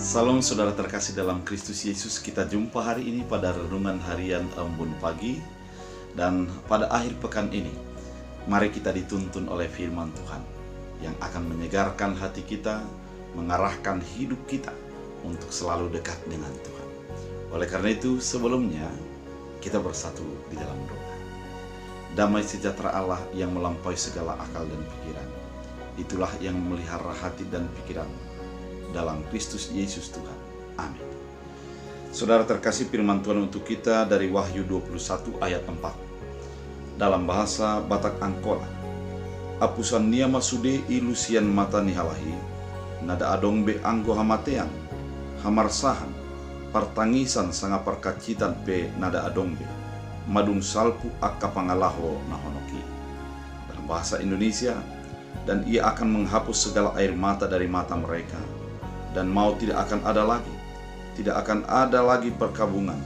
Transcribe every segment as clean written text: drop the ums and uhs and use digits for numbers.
Salam saudara terkasih dalam Kristus Yesus. Kita jumpa hari ini pada renungan harian Embun Pagi. Dan pada akhir pekan ini, mari kita dituntun oleh firman Tuhan yang akan menyegarkan hati kita, mengarahkan hidup kita untuk selalu dekat dengan Tuhan. Oleh karena itu, sebelumnya kita bersatu di dalam doa. Damai sejahtera Allah yang melampaui segala akal dan pikiran, itulah yang memelihara hati dan pikiran dalam Kristus Yesus Tuhan. Amin. Saudara terkasih, firman Tuhan untuk kita dari Wahyu 21 ayat 4. Dalam bahasa Batak Angkola. Apusan nia masude ilusian mata nihalahi, nada adong be anggo hamatean, hamarsahan, partangisan sanga perkacitan pe nada adong be, madung salpu akka pangalaho nahonoki. Dalam bahasa Indonesia, dan ia akan menghapus segala air mata dari mata mereka, dan maut tidak akan ada lagi. Tidak akan ada lagi perkabungan,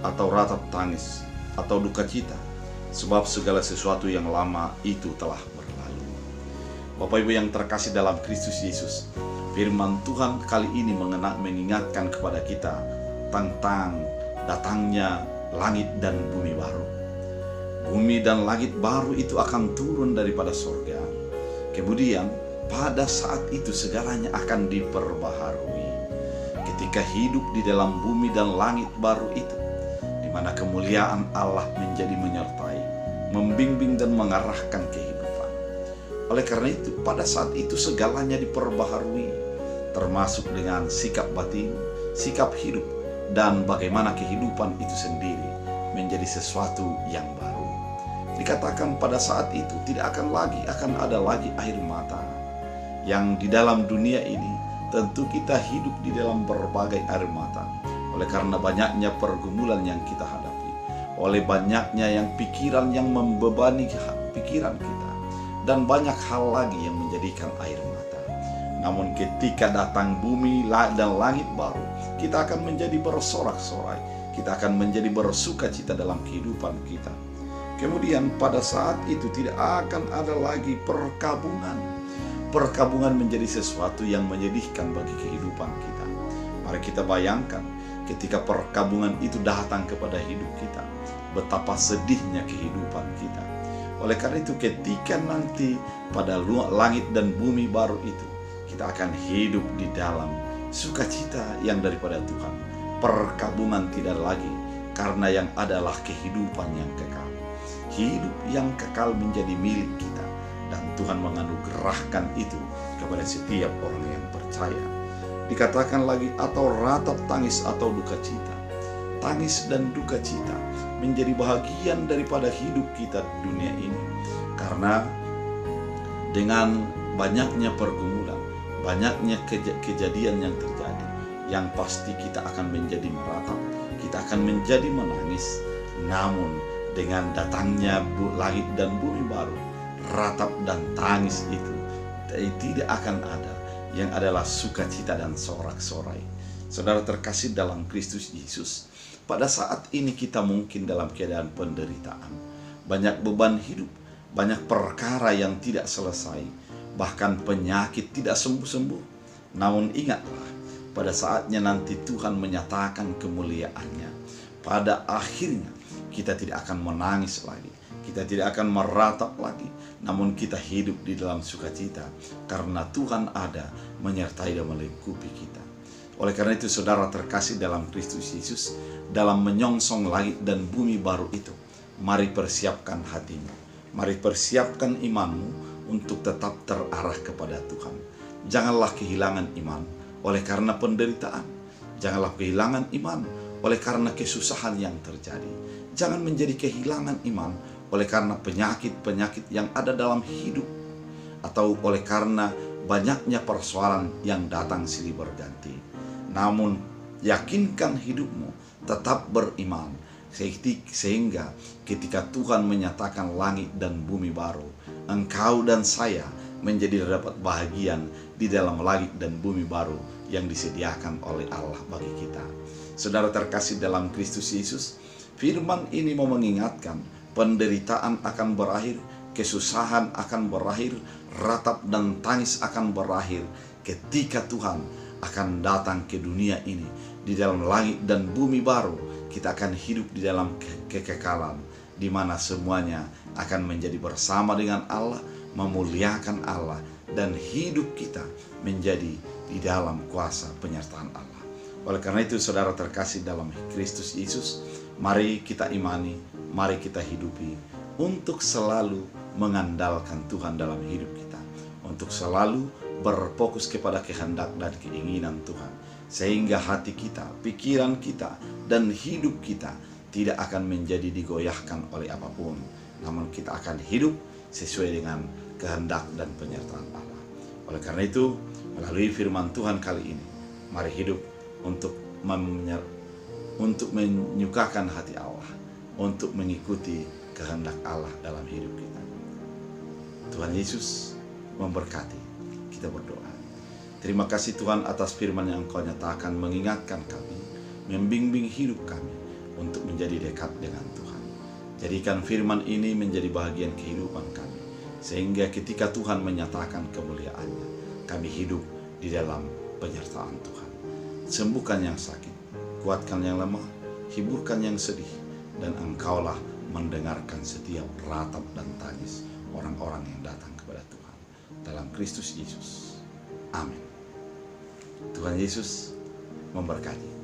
atau ratap tangis, atau duka cita, sebab segala sesuatu yang lama itu telah berlalu. Bapak Ibu yang terkasih dalam Kristus Yesus, firman Tuhan kali ini mengingatkan kepada kita tentang datangnya langit dan bumi baru. Bumi dan langit baru itu akan turun daripada surga. Kemudian pada saat itu segalanya akan diperbaharui. Ketika hidup di dalam bumi dan langit baru itu, di mana kemuliaan Allah menjadi menyertai, membimbing dan mengarahkan kehidupan. Oleh karena itu, pada saat itu segalanya diperbaharui, termasuk dengan sikap batin, sikap hidup, dan bagaimana kehidupan itu sendiri menjadi sesuatu yang baru. Dikatakan pada saat itu tidak akan ada lagi air mata. Yang di dalam dunia ini tentu kita hidup di dalam berbagai air mata, oleh karena banyaknya pergumulan yang kita hadapi, oleh banyaknya yang pikiran yang membebani pikiran kita, dan banyak hal lagi yang menjadikan air mata. Namun ketika datang bumi dan langit baru, kita akan menjadi bersorak-sorai, kita akan menjadi bersuka cita dalam kehidupan kita. Kemudian pada saat itu tidak akan ada lagi perkabungan. Perkabungan menjadi sesuatu yang menyedihkan bagi kehidupan kita. Mari kita bayangkan ketika perkabungan itu datang kepada hidup kita, betapa sedihnya kehidupan kita. Oleh karena itu ketika nanti pada langit dan bumi baru itu, kita akan hidup di dalam sukacita yang daripada Tuhan. Perkabungan tidak lagi, karena yang adalah kehidupan yang kekal. Hidup yang kekal menjadi milik kita. Dan Tuhan menganugerahkan itu kepada setiap orang yang percaya. Dikatakan lagi, atau ratap tangis atau duka cita. Tangis dan duka cita menjadi bahagian daripada hidup kita di dunia ini. Karena dengan banyaknya pergumulan, banyaknya kejadian yang terjadi, yang pasti kita akan menjadi meratap, kita akan menjadi menangis. Namun dengan datangnya langit dan bumi baru, ratap dan tangis itu tidak akan ada. Yang adalah sukacita dan sorak-sorai. Saudara terkasih dalam Kristus Yesus, pada saat ini kita mungkin dalam keadaan penderitaan, banyak beban hidup, banyak perkara yang tidak selesai, bahkan penyakit tidak sembuh-sembuh. Namun ingatlah, pada saatnya nanti Tuhan menyatakan kemuliaannya. Pada akhirnya kita tidak akan menangis lagi, kita tidak akan meratap lagi, namun kita hidup di dalam sukacita karena Tuhan ada menyertai dan melingkupi kita. Oleh karena itu saudara terkasih dalam Kristus Yesus, dalam menyongsong langit dan bumi baru itu, mari persiapkan hatimu, mari persiapkan imanmu untuk tetap terarah kepada Tuhan. Janganlah kehilangan iman oleh karena penderitaan, janganlah kehilangan iman oleh karena kesusahan yang terjadi. Jangan menjadi kehilangan iman oleh karena penyakit-penyakit yang ada dalam hidup, atau oleh karena banyaknya persoalan yang datang silih berganti. Namun yakinkan hidupmu, tetap beriman, sehingga ketika Tuhan menyatakan langit dan bumi baru, engkau dan saya menjadi dapat bahagian di dalam langit dan bumi baru yang disediakan oleh Allah bagi kita. Saudara terkasih dalam Kristus Yesus, firman ini mau mengingatkan, penderitaan akan berakhir, kesusahan akan berakhir, ratap dan tangis akan berakhir ketika Tuhan akan datang ke dunia ini di dalam langit dan bumi baru. Kita akan hidup di dalam kekekalan, di mana semuanya akan menjadi bersama dengan Allah, memuliakan Allah, dan hidup kita menjadi di dalam kuasa penyertaan Allah. Oleh karena itu, saudara terkasih dalam Kristus Yesus, mari kita imani, mari kita hidupi untuk selalu mengandalkan Tuhan dalam hidup kita, untuk selalu berfokus kepada kehendak dan keinginan Tuhan, sehingga hati kita, pikiran kita, dan hidup kita tidak akan menjadi digoyahkan oleh apapun, namun kita akan hidup sesuai dengan kehendak dan penyertaan Allah. Oleh karena itu, melalui firman Tuhan kali ini, mari hidup untuk menyukakan hati Allah, untuk mengikuti kehendak Allah dalam hidup kita. Tuhan Yesus memberkati. Kita berdoa. Terima kasih Tuhan atas firman yang Engkau nyatakan, mengingatkan kami, membimbing hidup kami untuk menjadi dekat dengan Tuhan. Jadikan firman ini menjadi bahagian kehidupan kami, sehingga ketika Tuhan menyatakan kemuliaan-Nya, kami hidup di dalam penyertaan Tuhan. Sembuhkan yang sakit, kuatkan yang lemah, hiburkan yang sedih, dan Engkaulah mendengarkan setiap ratap dan tangis orang-orang yang datang kepada Tuhan. Dalam Kristus Yesus. Amin. Tuhan Yesus memberkati.